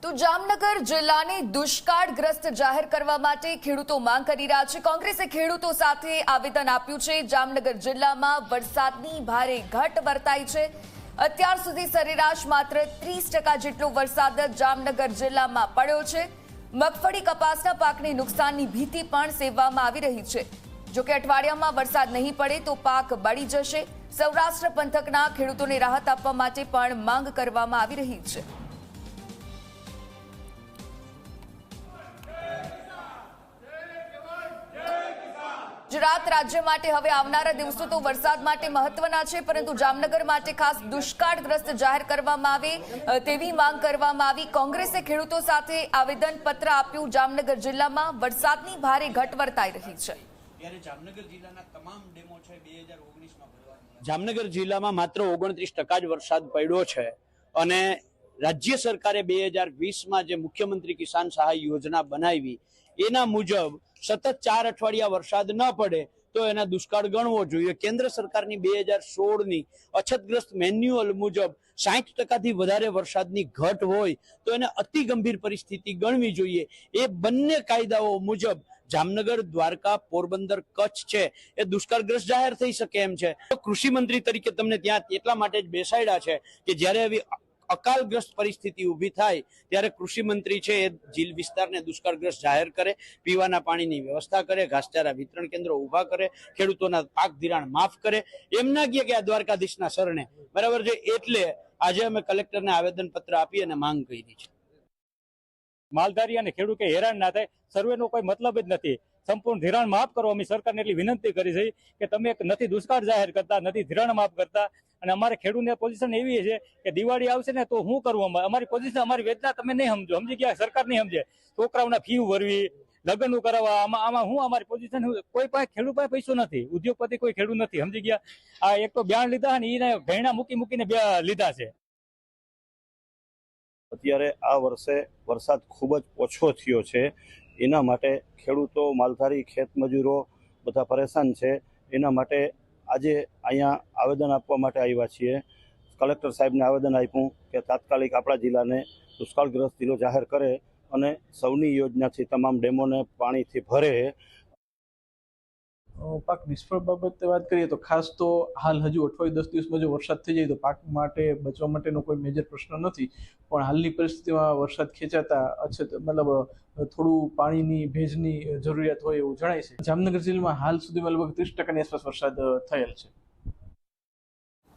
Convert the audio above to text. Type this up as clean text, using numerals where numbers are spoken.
તો જામનગર જિલ્લાને દુષ્કાળગ્રસ્ત જાહેર કરવા માટે ખેડૂતો માંગ કરી રહ્યા છે। કોંગ્રેસે ખેડૂતો સાથે આવેદન આપ્યું છે। જામનગર જિલ્લામાં વરસાદની ભારે ઘટ વર્તાઈ છે। અત્યાર સુધી સરેરાશ માત્ર 30% જેટલો વરસાદ જામનગર જિલ્લામાં પડ્યો છે। મગફળી કપાસના પાકને નુકસાનની ભીતિ પણ સેવવામાં આવી રહી છે। જો કે અઠવાડિયામાં વરસાદ નહીં પડે તો પાક બળી જશે। સૌરાષ્ટ્ર પંથકના ખેડૂતોને રાહત આપવા માટે પણ માંગ કરવામાં આવી રહી છે। ગુજરાત રાજ્ય માટે હવે આવનારા દિવસો તો વરસાદ માટે મહત્વના છે, પરંતુ જામનગર માટે ખાસ દુષ્કાળગ્રસ્ત જાહેર કરવામાં આવે તેવી માંગ કરવામાં આવી। કોંગ્રેસે ખેડૂતો સાથે આવેદન પત્ર આપ્યું। જામનગર જિલ્લામાં વરસાદની ભારે ઘટ વર્તાઈ રહી છે। જામનગર જિલ્લાના તમામ ડેમો છે 2019માં ભરવાના। જામનગર જિલ્લામાં માત્ર 29% જ વરસાદ પડ્યો છે અને રાજ્ય સરકારે 2020માં જે મુખ્યમંત્રી કિસાન સહાય યોજના બનાવી એના મુજબ સતત 4 અઠવાડિયા વરસાદ ન પડે તો એના દુષ્કાળ ગણવો જોઈએ। કેન્દ્ર સરકારની 2016ની અછતગ્રસ્ત મેન્યુઅલ મુજબ 60%થી વધારે વરસાદની ઘટ હોય તો એને અતિ ગંભીર પરિસ્થિતિ ગણવી જોઈએ। એ બંને કાયદાઓ મુજબ જામનગર, દ્વારકા, પોરબંદર, કચ્છ છે એ દુષ્કાળગ્રસ્ત જાહેર થઈ શકે એમ છે। કૃષિ મંત્રી તરીકે તમને ત્યાં એટલા માટે જ બેસાડ્યા છે કે જ્યારે એવી અકાલગ્રસ્ત પરિસ્થિતિ ઊભી થાય ત્યારે કૃષિ મંત્રી છે એ જીલ વિસ્તારને દુષ્કાળગ્રસ્ત જાહેર કરે, પીવાના પાણીની વ્યવસ્થા કરે, ઘાસચારા વિતરણ કેન્દ્રો ઊભા કરે, ખેડૂતોના પાક ધિરાણ માફ કરે। એમ ના કહે કે આ દ્વારકાધીશના શરણે, બરાબર છે। એટલે આજે અમે કલેક્ટરને આવેદન પત્ર આપી અને માંગ કરી છે। માલધારી અને ખેડૂત હેરાન ના થાય, સર્વેનો કોઈ મતલબ જ નથી। સંપૂર્ણ ધિરાણ માફ કરો। અમે સરકારને એટલી વિનંતી કરી છે કે તમે નથી દુષ્કાળ જાહેર કરતા, નથી ધિરાણ માફ કરતા, અને અમારે ખેડૂતની પોઝિશન એવી છે કે દિવાળી આવશે ને તો શું કરવું? અમારી પોઝિશન, અમારી વેદના તમે નહીં સમજો, સમજી ગયા? સરકાર નહીં સમજે। છોકરાઓના ફી ભરવી, લગ્ન કરાવવા, આમાં હું અમારી પોઝિશન, કોઈ પાસે ખેડૂત પાસે પૈસો નથી, ઉદ્યોગપતિ કોઈ ખેડૂત નથી, સમજી ગયા? આ એક તો બ્યાણ લીધા ને એને ભેણા મૂકીને લીધા છે। અત્યારે આ વર્ષે વરસાદ ખૂબ જ ઓછો થયો છે, એના માટે ખેડૂતો, માલધારી, ખેત મજૂરો બધા પરેશાન છે। એના માટે આજે અહીંયા આવેદન આપવા માટે આવ્યા છીએ। કલેક્ટર સાહેબને આવેદન આપ્યું કે તાત્કાલિક આપણા જિલ્લાને દુષ્કાળગ્રસ્ત જિલ્લો જાહેર કરે અને સૌની યોજનાથી તમામ ડેમોને પાણીથી ભરે। પાક નિષ્ફળ બાબતે વાત કરીએ તો ખાસ તો હાલ હજુ 8-10 દિવસમાં જો વરસાદ થઈ જાય તો પાક માટે બચવા માટેનો કોઈ મેજર પ્રશ્ન નથી, પણ હાલની પરિસ્થિતિમાં વરસાદ ખેંચાતા અછત, મતલબ થોડું પાણીની, ભેજની જરૂરિયાત હોય એવું જણાય છે। જામનગર જિલ્લામાં હાલ સુધીમાં લગભગ 30%ની આસપાસ વરસાદ થયેલ છે।